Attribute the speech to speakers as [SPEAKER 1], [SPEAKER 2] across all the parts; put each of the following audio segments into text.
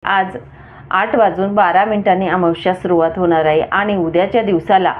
[SPEAKER 1] आज 8:12 अमावस्या सुरुवात होणार आहे आणि उद्याच्या दिवसाला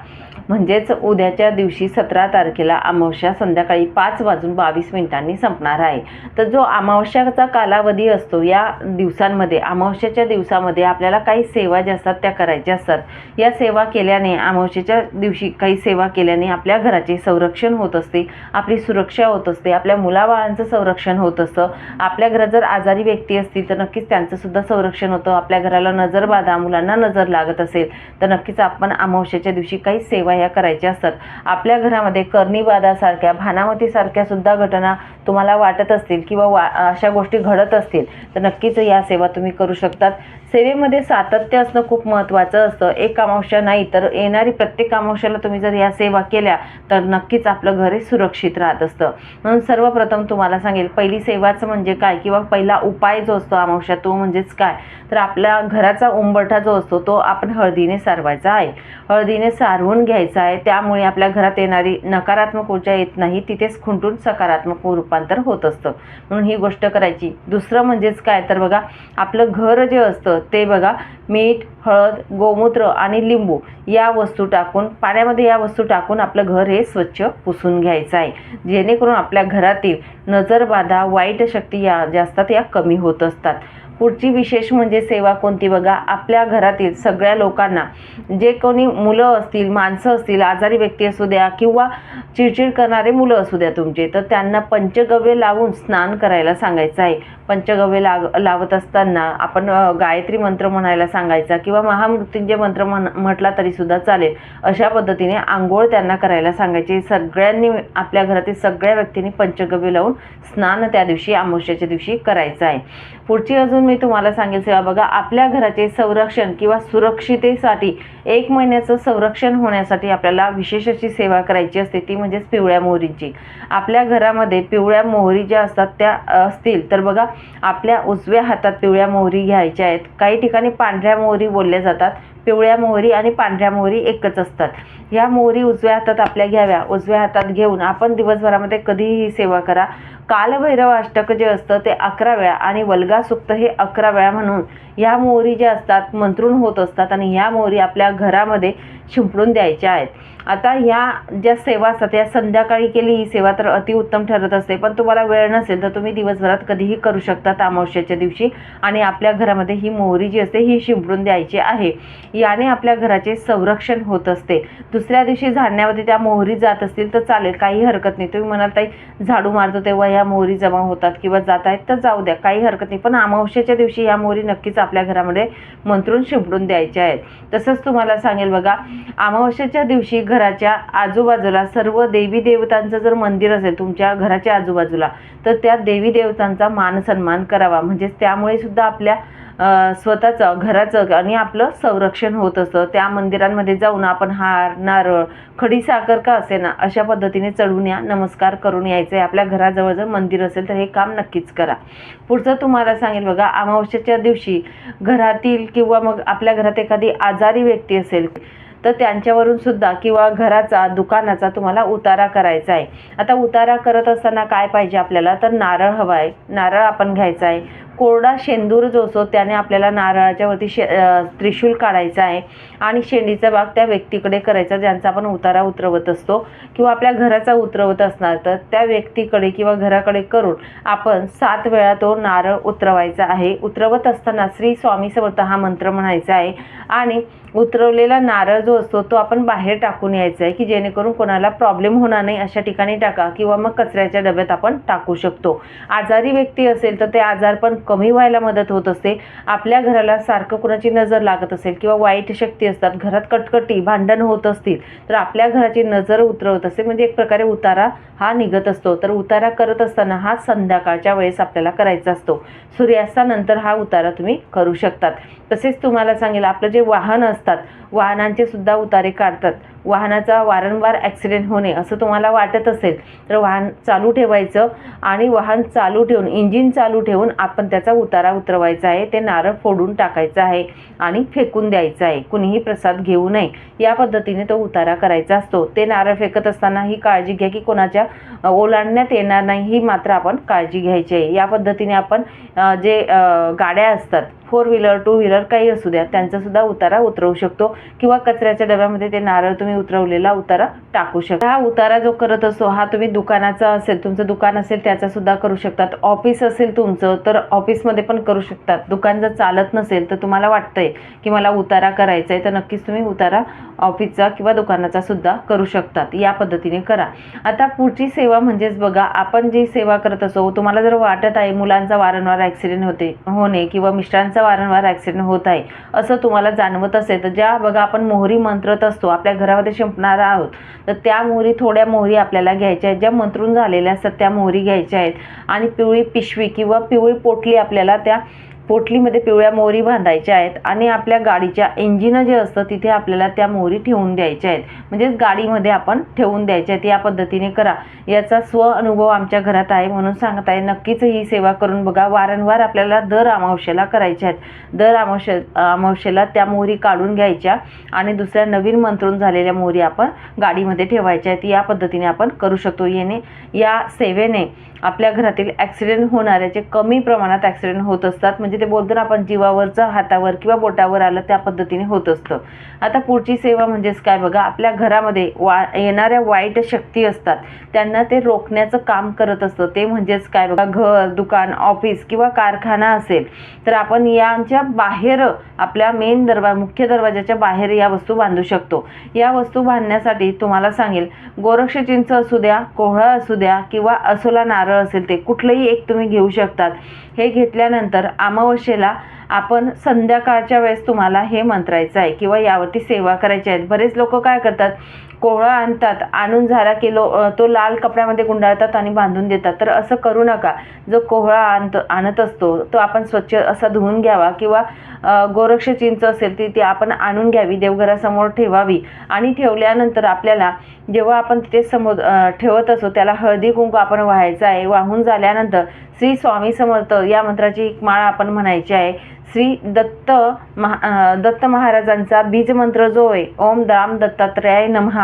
[SPEAKER 1] म्हणजेच उद्याच्या दिवशी 17 तारखेला अमावस्या संध्याकाळी 5:22 संपणार आहे। तर जो अमावस्याचा कालावधी असतो या दिवसांमध्ये, अमावस्याच्या दिवसामध्ये आपल्याला काही सेवा ज्या असतात त्या करायच्या असतात। या सेवा केल्याने, अमावस्याच्या दिवशी काही सेवा केल्याने आपल्या घराचे संरक्षण होत असते, आपली सुरक्षा होत असते, आपल्या मुलाबाळांचं संरक्षण होत असतं। आपल्या घरात जर आजारी व्यक्ती असतील तर नक्कीच त्यांचं सुद्धा संरक्षण होतं। आपल्या घराला नजरबाधा, मुलांना नजर लागत असेल तर नक्कीच आपण अमावस्याच्या दिवशी काही सेवा या करायच्या असतात। आपल्या घरामध्ये कर्णीबाधासारख्या, भानामतीसारख्या सुद्धा घटना तुम्हाला वाटत असतील किंवा अशा गोष्टी घडत असतील तर नक्कीच या सेवा तुम्ही करू शकतात। सेवेमध्ये सातत्य असणं खूप महत्त्वाचं असतं। एक अमावस्या नाही तर येणारी प्रत्येक अमावस्याला तुम्ही जर या सेवा केल्या तर नक्कीच आपलं घर हे सुरक्षित राहत असतं। म्हणून सर्वप्रथम तुम्हाला सांगेल, पहिली सेवाच म्हणजे काय किंवा पहिला उपाय जो असतो अमावस्या तो म्हणजेच काय, तर आपल्या घराचा उंबरठा जो असतो तो आपण हळदीने सारवायचा आहे। हळदीने सारवून घ्यायचा आहे, त्यामुळे आपल्या घरात येणारी नकारात्मक ऊर्जा येत नाही, तिथेच खुंटून सकारात्मक रूपांतर होत असतं। म्हणून ही गोष्ट करायची। दुसरं म्हणजेच काय तर बघा, आपलं घर जे असतं ते बघा, मीठ, हळद, गोमूत्र आणि लिंबू या वस्तू टाकून, पाण्यामध्ये या वस्तू टाकून आपलं घर हे स्वच्छ पुसून घ्यायचं आहे, जेणेकरून आपल्या घरातील नजरबाधा, वाईट शक्ती या ज्या असतात या कमी होत असतात। पुढची विशेष म्हणजे सेवा कोणती बघा, आपल्या घरातील सगळ्या लोकांना, जे कोणी मुलं असतील, माणसं असतील, आजारी व्यक्ती असू द्या किंवा चिडचिड करणारे मुलं असू द्या तुमचे, तर त्यांना पंचगव्य लावून स्नान करायला सांगायचं आहे। पंचगव्य लावत असताना आपण गायत्री मंत्र म्हणायला सांगायचा किंवा महामृत्युंजय मंत्र म्हटला तरी सुद्धा चालेल। अशा पद्धतीने आंघोळ त्यांना करायला सांगायचे। सगळ्यांनी, आपल्या घरातील सगळ्या व्यक्तींनी पंचगव्य लावून स्नान त्या दिवशी, अमावस्येच्या दिवशी करायचं आहे। पुढची अजून मी तुम्हाला सांगेल सेवा बघा, आपल्या घराचे संरक्षण किंवा सुरक्षितेसाठी 1 महिन्याचं संरक्षण होण्यासाठी आपल्याला विशेष अशी सेवा करायची असते, ती म्हणजेच पिवळ्या मोहरीची। आपल्या घरामध्ये पिवळ्या मोहरी ज्या असतात त्या असतील तर बघा, आपल्या उजव्या हातात पिवळ्या मोहरी घ्यायच्या आहेत। काही ठिकाणी पांढऱ्या मोहरी बोलल्या जातात। पिवळ्या मोहरी आणि पांढऱ्या मोहरी एकच असतात। ह्या मोहरी उजव्या हातात आपल्या घ्याव्या। उजव्या हातात घेऊन आपण दिवसभरामध्ये कधीही सेवा करा। कालभैरव अष्टक जे असतं ते 11 वेळा आणि वल्गा सुक्त हे 11 वेळा म्हणून ह्या मोहरी ज्या असतात मंत्रून होत असतात आणि ह्या मोहरी आपल्या घरामध्ये शिंपडून द्यायच्या आहेत। आता ह्या ज्या सेवा असतात या संध्याकाळी केली ही सेवा तर अतिउत्तम ठरत असते, पण तुम्हाला वेळ नसेल तर तुम्ही दिवसभरात कधीही करू शकतात अमावस्येच्या दिवशी, आणि आपल्या घरामध्ये ही मोहरी जी असते ही शिंपडून द्यायची आहे। याने आपल्या घराचे संरक्षण होत असते। दुसऱ्या दिवशी झाडण्यामध्ये त्या मोहरी जात असतील तर चालेल, काही हरकत नाही। तुम्ही म्हणाल ताई झाडू मारतो तेव्हा ह्या मोहरी जमा होतात किंवा जात आहेत तर जाऊ द्या, काही हरकत नाही, पण अमावस्येच्या दिवशी ह्या मोहरी नक्कीच आपल्या घरामध्ये मंत्रून शिंपडून द्यायच्या आहेत। तसंच तुम्हाला सांगेल बघा, अमावस्येच्या दिवशी घराच्या आजूबाजूला सर्व देवी देवतांचं जर मंदिर असेल तुमच्या घराच्या आजूबाजूला तर त्या देवी देवतांचा मान सन्मान करावा, म्हणजे त्यामुळे सुद्धा आपल्या स्वतःचं, घराचं आणि आपलं संरक्षण होत असतं। त्या मंदिरांमध्ये जाऊन आपण हार, नारळ, खडीसाखर का असेना अशा पद्धतीने चढून या, नमस्कार करून यायचे। आपल्या घराजवळ जर मंदिर असेल तर हे काम नक्कीच करा। पुढचं तुम्हाला सांगेल बघा, अमावस्येच्या दिवशी घरातील किंवा मग आपल्या घरात एखादी आजारी व्यक्ती असेल तर त्यांच्यावरून सुद्धा किंवा घराचा, दुकानाचा तुम्हाला उतारा करायचा आहे। आता उतारा करत असताना काय पाहिजे आपल्याला, तर नारळ हवा आहे। नारळ आपण घ्यायचा आहे। कोरडा शेंदूर जो असतो त्याने आपल्याला नारळाच्या वरती त्रिशूल काढायचा आहे आणि शेंडीचा भाग त्या व्यक्तीकडे करायचा ज्यांचा आपण उतारा उतरवत असतो किंवा आपल्या घराचा उतरवत असणार तर त्या व्यक्तीकडे किंवा घराकडे करून आपण 7 वेळा तो नारळ उतरवायचा आहे। उतरवत असताना श्री स्वामी समर्थ हा मंत्र म्हणायचा आहे आणि उतरवलेला नारळ जो असतो तो आपण बाहेर टाकून यायचा आहे, की जेणेकरून कोणाला प्रॉब्लेम होणार नाही अशा ठिकाणी टाका किंवा मग कचऱ्याच्या डब्यात आपण टाकू शकतो। आजारी व्यक्ती असेल तर ते आजारपण कमी व्हायला मदत होत असते। आपल्या घराला सारखं कुणाची नजर लागत असेल किंवा वाईट शक्ती असतात, घरात कटकटी, भांडण होत असतील तर आपल्या घराची नजर उतरवत असते, म्हणजे एक प्रकारे उतारा हा निघत असतो। तर उतारा करत असताना हा संध्याकाळच्या वेळेस आपल्याला करायचा असतो। सूर्यास्तानंतर हा उतारा तुम्ही करू शकतात। तसेच तुम्हाला सांगेल, आपलं जे वाहन असतात, वाहनांचे सुद्धा उतारे काढतात। वाहनाचा वारंवार ॲक्सिडेंट होणे असं तुम्हाला वाटत असेल तर वाहन चालू ठेवायचं आणि वाहन चालू ठेवून, इंजिन चालू ठेवून आपण त्याचा उतारा उतरवायचा आहे। ते नारळ फोडून टाकायचं आहे आणि फेकून द्यायचं आहे। कुणीही प्रसाद घेऊ नये, या पद्धतीने तो उतारा करायचा असतो। ते नारळ फेकत असताना ही काळजी घ्या की कोणाच्या ओलांडण्यात येणार नाही, ही मात्र आपण काळजी घ्यायची आहे। या पद्धतीने आपण जे गाड्या असतात 4 व्हीलर 2 व्हीलर काही असू द्या त्यांचा सुद्धा उतारा उतरवू शकतो किंवा कचऱ्याच्या डब्यामध्ये ते नारळ तुम्ही उतरवलेला उतारा टाकू शकता। हा उतारा जो करत असतो हा तुम्ही दुकानाचा असेल, तुमचं दुकान असेल त्याचा सुद्धा करू शकतात, ऑफिस असेल तुमचं तर ऑफिसमध्ये पण करू शकतात। दुकान जर चालत नसेल तर तुम्हाला वाटतंय की मला उतारा करायचा आहे तर नक्कीच तुम्ही उतारा ऑफिसचा किंवा दुकानाचा सुद्धा करू शकतात। या पद्धतीने करा। आता पुढची सेवा म्हणजेच बघा, आपण जी सेवा करत असो, तुम्हाला जर वाटत आहे मुलांचा वारंवार ॲक्सिडेंट होणे किंवा मिस्टरांचा वारंवार ॲक्सिडेंट होत आहे असं तुम्हाला जाणवत असेल तर ज्या बघा आपण मोहरी मंत्रत असतो, आपल्या घरामध्ये शिंपणार आहोत तर त्या मोहरी, थोड्या मोहरी आपल्याला घ्यायच्या आहेत, ज्या मंत्रून झालेल्या असतात त्या मोहरी घ्यायच्या आहेत आणि पिवळी पिशवी किंवा पिवळी पोटली आपल्याला त्या पोटलीमध्ये पिवळ्या मोहरी बांधायच्या आहेत आणि आपल्या गाडीच्या इंजिन जे असतं तिथे आपल्याला त्या मोहरी ठेवून द्यायच्या आहेत, म्हणजेच गाडीमध्ये आपण ठेवून द्यायच्या आहेत। या पद्धतीने करा। याचा स्व अनुभव आमच्या घरात आहे म्हणून सांगत आहे, नक्कीच ही सेवा करून बघा। वारंवार आपल्याला दर अमावस्येला करायच्या आहेत। दर अमावस्येला त्या मोहरी काढून घ्यायच्या आणि दुसऱ्या नवीन मंत्रून झालेल्या मोहरी आपण गाडीमध्ये ठेवायच्या आहेत। या पद्धतीने आपण करू शकतो। या सेवेने आपल्या घरातील ॲक्सिडेंट होणाऱ्याचे कमी प्रमाणात ॲक्सिडेंट होत असतात, म्हणजे ते बोलतो ना आपण जीवावरचं हातावर किंवा बोटावर आलं त्या पद्धतीने होत असतं। आता पुढची सेवा म्हणजेच काय बघा, आपल्या घरामध्ये येणाऱ्या वाईट शक्ती असतात त्यांना ते रोखण्याचं काम करत असतं। ते म्हणजेच काय बघा, घर, दुकान, ऑफिस किंवा कारखाना असेल तर आपण यांच्या बाहेर आपल्या मुख्य दरवाजाच्या बाहेर या वस्तू बांधू शकतो। या वस्तू बांधण्यासाठी तुम्हाला सांगेल, गोरक्ष चिंच असू द्या, कोहळा असू द्या किंवा असोला नारळ असेल ते कुठलंही एक तुम्ही घेऊ शकतात। हे घेतल्यानंतर अमावस्येला आपण संध्याकाळच्या वेळेस तुम्हाला हे मंत्रायचं आहे किंवा यावरती सेवा करायची आहे। बरेच लोक काय करतात, कोहळा आणतात, आणून झाला की तो लाल कपड्यामध्ये गुंडाळतात आणि बांधून देतात, तर असं करू नका। जो कोहळा आणत असतो तो आपण स्वच्छ असा धुवून घ्यावा किंवा गोरक्ष चिंच असेल ती आपण आणून घ्यावी, देवघरासमोर ठेवावी आणि ठेवल्यानंतर आपल्याला जेव्हा आपण तिथे समोर ठेवत असतो त्याला हळदी कुंकू आपण वाहायचं आहे। वाहून झाल्यानंतर श्री स्वामी समर्थ या मंत्राची एक माळ आपण म्हणायची आहे। श्री दत्त महाराजांचा बीज मंत्र जो आहे, ओम दाम दत्तात्रयाय नमः,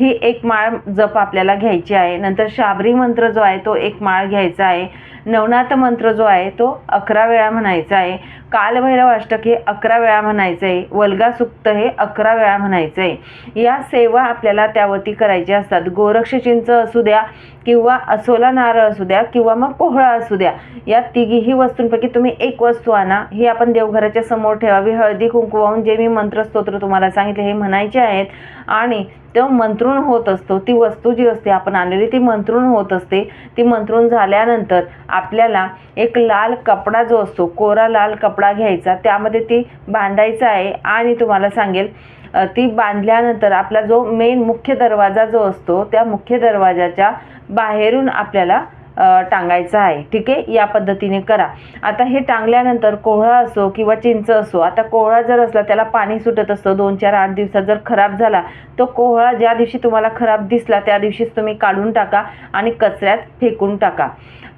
[SPEAKER 1] ही एक माळ जप आपल्याला घ्यायची आहे। नंतर शाबरी मंत्र जो आहे तो एक माळ घ्यायचा आहे। नवनाथ मंत्र जो आहे तो 11 वेळा म्हणायचा आहे। कालभैरव अष्टक हे 11 वेळा म्हणायचं आहे। वल्गा सुक्त हे 11 वेळा म्हणायचं आहे। या सेवा आपल्याला त्यावरती करायच्या असतात। गोरक्ष चिंच असू द्या किंवा असोला नारळ असू द्या किंवा मग कोहळा असू द्या, या तिघीही वस्तूंपैकी तुम्ही एक वस्तू आणा। ही आपण देवघराच्या समोर ठेवावी। हळदी कुंकू वाहून जे मी मंत्र स्तोत्र तुम्हाला सांगितले हे म्हणायचे आहेत आणि तो मंत्रून होत असतो। ती वस्तू जी असते आपण आणलेली ती मंत्रून होत असते। ती मंत्रून झाल्यानंतर आपल्याला एक लाल कपडा जो असतो, कोरा लाल कपडा घ्यायचा, त्यामध्ये ती बांधायचा आहे आणि तुम्हाला सांगेल ती बांधल्यानंतर आपला जो मेन मुख्य दरवाजा जो असतो त्या मुख्य दरवाजाच्या बाहेरून आपल्याला टांगायचं आहे। ठीक आहे, या पद्धतीने करा। आता हे टांगल्यानंतर कोहळा असो किंवा चिंच असो, आता कोहळा जर असला त्याला पाणी सुटत असतं 2, 4, 8 दिवसात जर खराब झाला तो कोहळा ज्या दिवशी तुम्हाला खराब दिसला त्या दिवशीच तुम्ही काढून टाका आणि कचऱ्यात फेकून टाका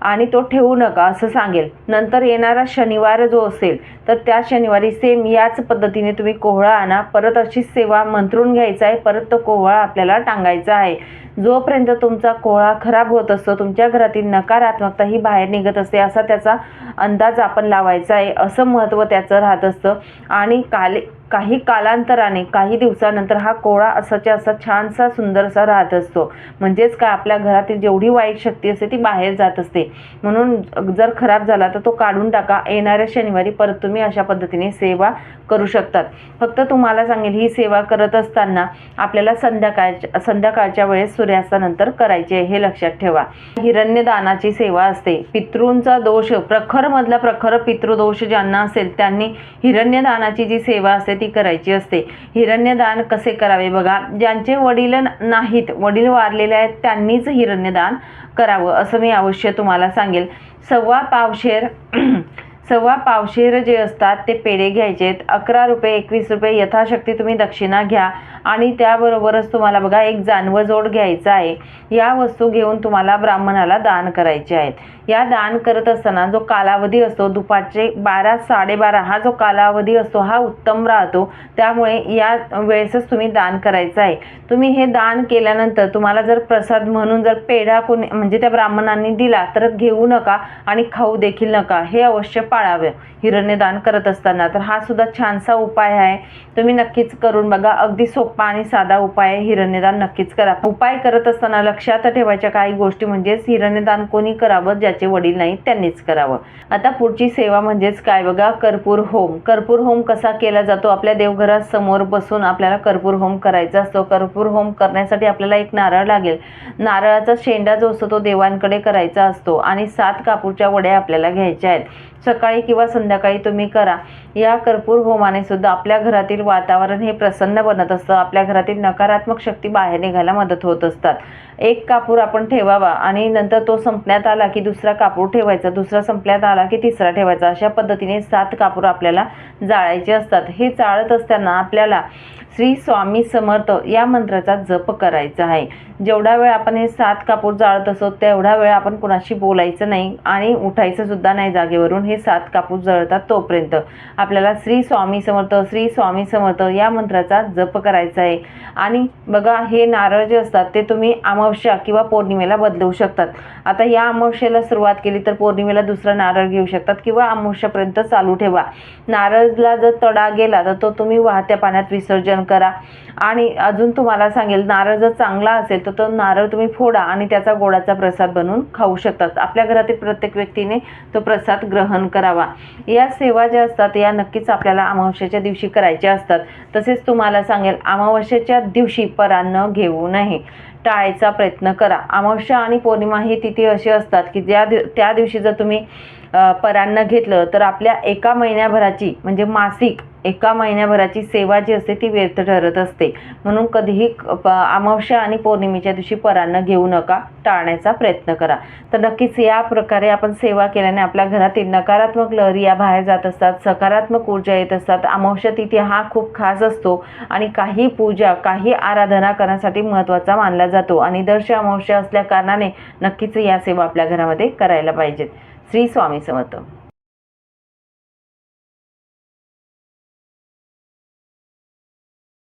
[SPEAKER 1] आणि तो ठेवू नका असं सांगेल। नंतर येणारा शनिवार जो असेल तर त्या शनिवारी सेम याच पद्धतीने तुम्ही कोहळा आणा, परत अशीच सेवा मंत्रून घ्यायचा आहे, परत तो कोहळा आपल्याला टांगायचा आहे। जोपर्यंत तुमचा कोहळा खराब होत असतो, तुमच्या घरातील नकारात्मकता ही बाहेर निघत असते असा त्याचा अंदाज आपण लावायचा आहे, असं महत्त्व त्याचं राहत असतं। आणि काही कालांतराने, काही दिवसानंतर हा कोहळा असाच्या असा छानसा सुंदरसा राहत असतो। म्हणजेच काय, आपल्या घरातील जेवढी वाईट शक्ती असते ती बाहेर जात असते। म्हणून जर खराब झाला तर तो काढून टाका। येणाऱ्या शनिवारी परत तुम्ही अशा पद्धतीने सेवा करू शकतात। फक्त तुम्हाला सांगेल, ही सेवा करत असताना आपल्याला संध्याकाळच्या वेळेस सूर्यास्तानंतर करायची आहे, हे लक्षात ठेवा। हिरण्यदानाची सेवा असते। पितृंचा दोष, प्रखर पितृदोष ज्यांना असेल त्यांनी हिरण्यदानाची जी सेवा असते ती करायची असते। हिरण्यदान कसे करावे बघा, ज्यांचे वडील नाहीत, वडील वारलेले आहेत त्यांनीच हिरण्यदान करावं असं मी अवश्य तुम्हाला सांगेल। सव्वा पावशेर जे असतात ते पेढे घ्यायचे आहेत। 11 रुपये 21 रुपये यथाशक्ती तुम्ही दक्षिणा घ्या आणि त्याबरोबरच तुम्हाला बघा एक जानवं जोड घ्यायचा आहे। या वस्तू घेऊन तुम्हाला ब्राह्मणाला दान करायचे आहेत। या दान करत असताना जो कालावधी असतो दुपारचे 12-12:30 हा जो कालावधी असतो हा उत्तम राहतो। त्यामुळे या वेळेसच तुम्ही दान करायचं आहे। तुम्ही हे दान केल्यानंतर तुम्हाला जर प्रसाद म्हणून जर पेढा कोणी म्हणजे त्या ब्राह्मणांनी दिला तर घेऊ नका आणि खाऊ देखील नका, हे अवश्य पाळावे हिरण्यदान करत असताना। तर हा सुद्धा छानसा उपाय आहे, तुम्ही नक्कीच करून बघा। अगदी सोपा आणि साधा उपाय आहे, हिरण्यदान नक्कीच करा। उपाय करत असताना लक्षात ठेवायच्या काही गोष्टी म्हणजेच हिरण्यदान कोणी करावं, ज्याचे वडील नाहीत त्यांनीच करावं। आता पुढची सेवा म्हणजेच काय बघा, कर्पूर होम। कर्पूर होम कसा केला जातो, आपल्या देवघरात समोर बसून आपल्याला कर्पूर होम करायचा असतो। कर्पूर होम करण्यासाठी आपल्याला एक नारळ लागेल। नारळाचा शेंडा जो असतो तो देवांकडे करायचा असतो आणि 7 कापूरच्या वड्या आपल्याला घ्यायच्या आहेत। सकाळी किंवा संध्याकाळी तुम्ही करा। या कर्पूर होमाने सुद्धा आपल्या घरातील वातावरण हे प्रसन्न बनत असतं, आपल्या घरातील नकारात्मक शक्ती बाहेर निघायला मदत होत असतात। एक कापूर आपण ठेवावा आणि नंतर तो संपण्यात आला की दुसरा कापूर ठेवायचा, दुसरा संपण्यात आला की तिसरा ठेवायचा। अशा पद्धतीने 7 कापूर आपल्याला जाळायचे असतात। हे जाळत असताना आपल्याला श्री स्वामी समर्थ या मंत्राचा जप करायचा आहे। जेवढा वेळ आपण हे 7 कापूर जाळत असतो तेवढा वेळ आपण कुणाशी बोलायचं नाही आणि उठायचं सुद्धा नाही जागेवरून। हे 7 कापूर जळतात तोपर्यंत आपल्याला श्री स्वामी समर्थ, श्री स्वामी समर्थ या मंत्राचा जप करायचा आहे। आणि बघा, हे नारळ जे असतात ते तुम्ही अमावस्या किंवा पौर्णिमेला बदलवू शकतात। आता या अमावस्येला सुरुवात केली तर पौर्णिमेला दुसरा नारळ घेऊ शकतात किंवा अमावस्यापर्यंत चालू ठेवा। नारळला जर तडा गेला तर तो तुम्ही वाहत्या पाण्यात विसर्जन करा। आणि अजून तुम्हाला सांगेल, नारळ जर चांगला असेल तर तो नारळ तुम्ही फोडा आणि त्याचा गोडाचा प्रसाद बनवून खाऊ शकतात। आपल्या घरातील प्रत्येक व्यक्तीने तो प्रसाद ग्रहण करावा। या सेवा ज्या असतात या नक्कीच आपल्याला अमावस्येच्या दिवशी करायच्या असतात। तसेच तुम्हाला सांगेल, अमावस्येच्या दिवशी परान्न घेऊ नये, टाळायचा प्रयत्न करा। अमावस्या आणि पौर्णिमा ही तिथी अशी असतात की त्या दिवशी जर तुम्ही परान्न घेतलं तर आपल्या एका महिन्याभराची म्हणजे मासिक एका महिन्याभराची सेवा जी असते ती व्यर्थ ठरत असते। म्हणून कधीही अमावस्या आणि पौर्णिमेच्या दिवशी परान्न घेऊ नका, टाळण्याचा प्रयत्न करा। तर नक्कीच या प्रकारे आपण सेवा केल्याने आपल्या घरातील नकारात्मक लहरी या बाहेर जात असतात, सकारात्मक ऊर्जा येत असतात। अमावस्या तिथी हा खूप खास असतो आणि काही पूजा, काही आराधना करण्यासाठी महत्त्वाचा मानला जातो आणि दर अमावस्या असल्या कारणाने नक्कीच या सेवा आपल्या घरामध्ये करायला पाहिजेत। श्री स्वामी समर्थ।